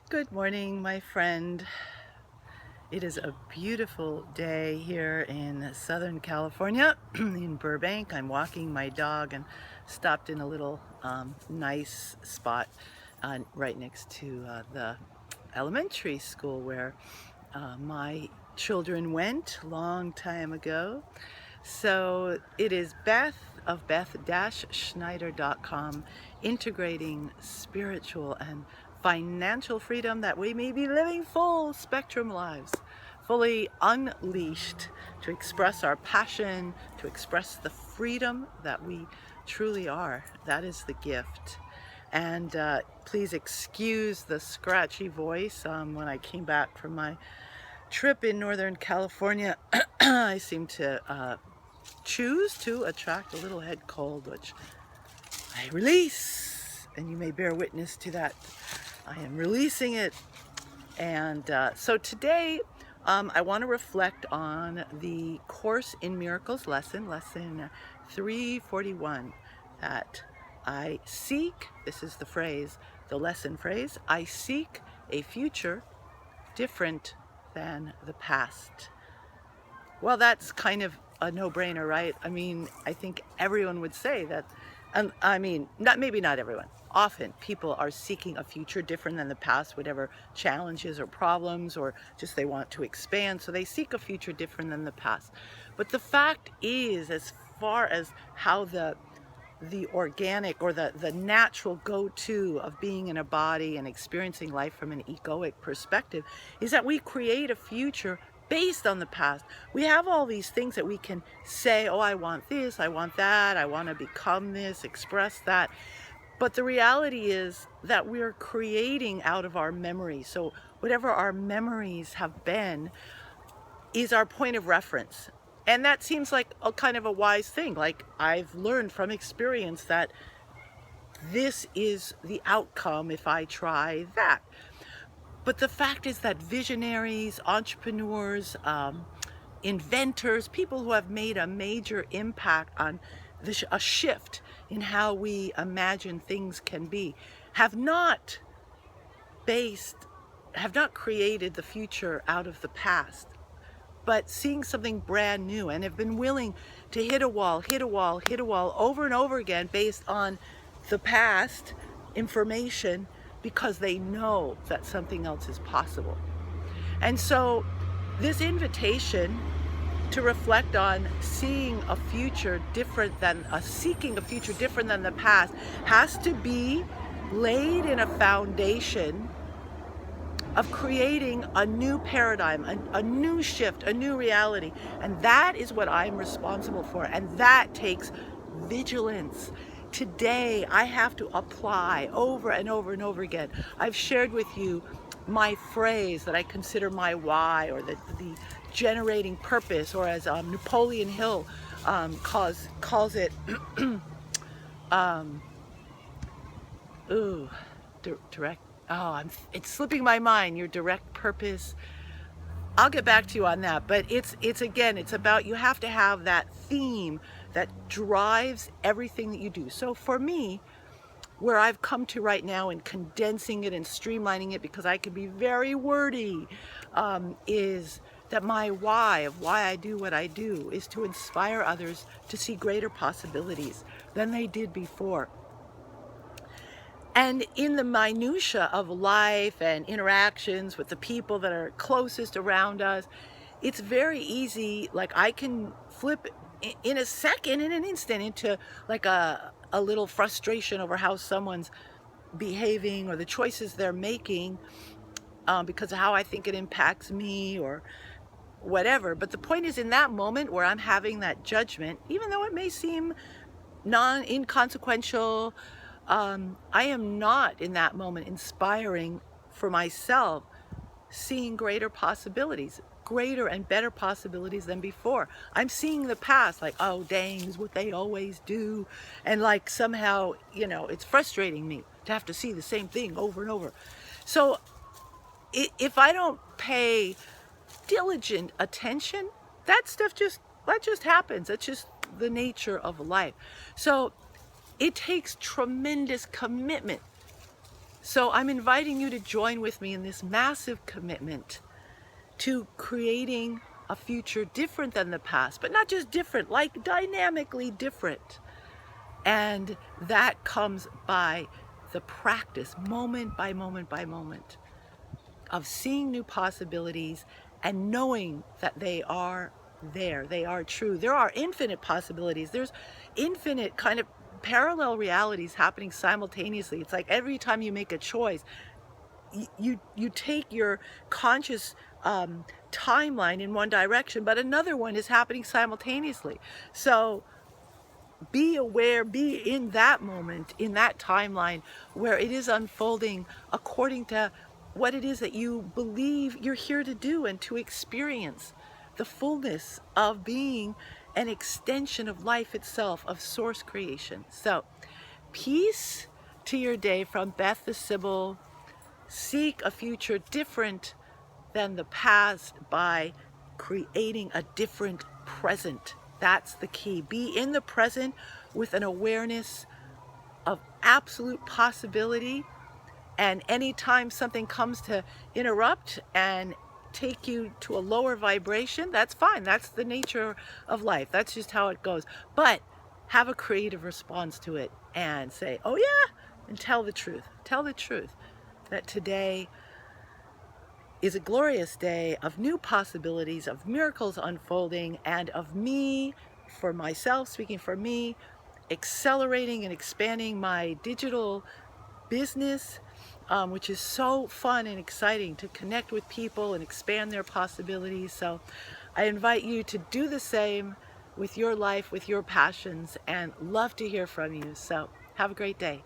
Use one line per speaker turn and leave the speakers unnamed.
Good morning, my friend. It is a beautiful day here in Southern California, in Burbank. I'm walking my dog and stopped in a little nice spot right next to the elementary school where my children went a long time ago. So it is Beth of beth-schneider.com, integrating spiritual and financial freedom that we may be living full spectrum lives, fully unleashed to express our passion, to express the freedom that we truly are. That is the gift. And please excuse the scratchy voice. When I came back from my trip in Northern California, I seem to choose to attract a little head cold, which I release, and you may bear witness to that. I am releasing it. And so today I want to reflect on the Course in Miracles lesson 341, that I seek, this is the phrase, the lesson phrase, I seek a future different than the past. Well, that's kind of a no-brainer, right? I mean, I think everyone would say that, and I mean, maybe not everyone. Often people are seeking a future different than the past, whatever challenges or problems, or just they want to expand, so they seek a future different than the past. But the fact is, as far as how the organic or the natural go-to of being in a body and experiencing life from an egoic perspective is that we create a future based on the past. We have all these things that we can say, oh, I want this, I want that, I want to become this, express that. But the reality is that we're creating out of our memories. So whatever our memories have been is our point of reference. And that seems like a kind of a wise thing. Like, I've learned from experience that this is the outcome if I try that. But the fact is that visionaries, entrepreneurs, inventors, people who have made a major impact on a shift in how we imagine things can be, have not created the future out of the past, but seeing something brand new, and have been willing to hit a wall over and over again based on the past information, because they know that something else is possible. And so this invitation to reflect on seeing a future different than seeking a future different than the past has to be laid in a foundation of creating a new paradigm, a new shift, a new reality. And that is what I'm responsible for. And that takes vigilance. Today, I have to apply over and over and over again. I've shared with you my phrase that I consider my why, or the generating purpose, or as Napoleon Hill calls it, direct. Oh, it's slipping my mind. Your direct purpose. I'll get back to you on that. But it's again, it's about, you have to have that theme that drives everything that you do. So for me, where I've come to right now in condensing it and streamlining it, because I can be very wordy, is that my why of why I do what I do is to inspire others to see greater possibilities than they did before. And in the minutia of life and interactions with the people that are closest around us, it's very easy, like I can flip in a second, in an instant, into like a little frustration over how someone's behaving or the choices they're making, because of how I think it impacts me or whatever. But the point is, in that moment where I'm having that judgment, even though it may seem inconsequential, I am not in that moment inspiring for myself, seeing greater possibilities, greater and better possibilities than before. I'm seeing the past like, oh, dang, is what they always do. And like somehow, it's frustrating me to have to see the same thing over and over. So if I don't pay diligent attention, that just happens. That's just the nature of life. So it takes tremendous commitment, So I'm inviting you to join with me in this massive commitment to creating a future different than the past, but not just different, like dynamically different. And that comes by the practice, moment by moment by moment, of seeing new possibilities and knowing that they are there, they are true. There are infinite possibilities. There's infinite kind of parallel realities happening simultaneously. It's like every time you make a choice, you take your conscious timeline in one direction, but another one is happening simultaneously. So be aware, be in that moment, in that timeline where it is unfolding according to what it is that you believe you're here to do and to experience the fullness of being an extension of life itself, of source creation. So, peace to your day from Beth the Sybil. Seek a future different than the past by creating a different present. That's the key. Be in the present with an awareness of absolute possibility. And anytime something comes to interrupt and take you to a lower vibration, that's fine. That's the nature of life. That's just how it goes. But have a creative response to it and say, oh yeah, and tell the truth. Tell the truth that today is a glorious day of new possibilities, of miracles unfolding, and of me, for myself, speaking for me, accelerating and expanding my digital business, which is so fun and exciting to connect with people and expand their possibilities. So I invite you to do the same with your life, with your passions, and love to hear from you. So have a great day.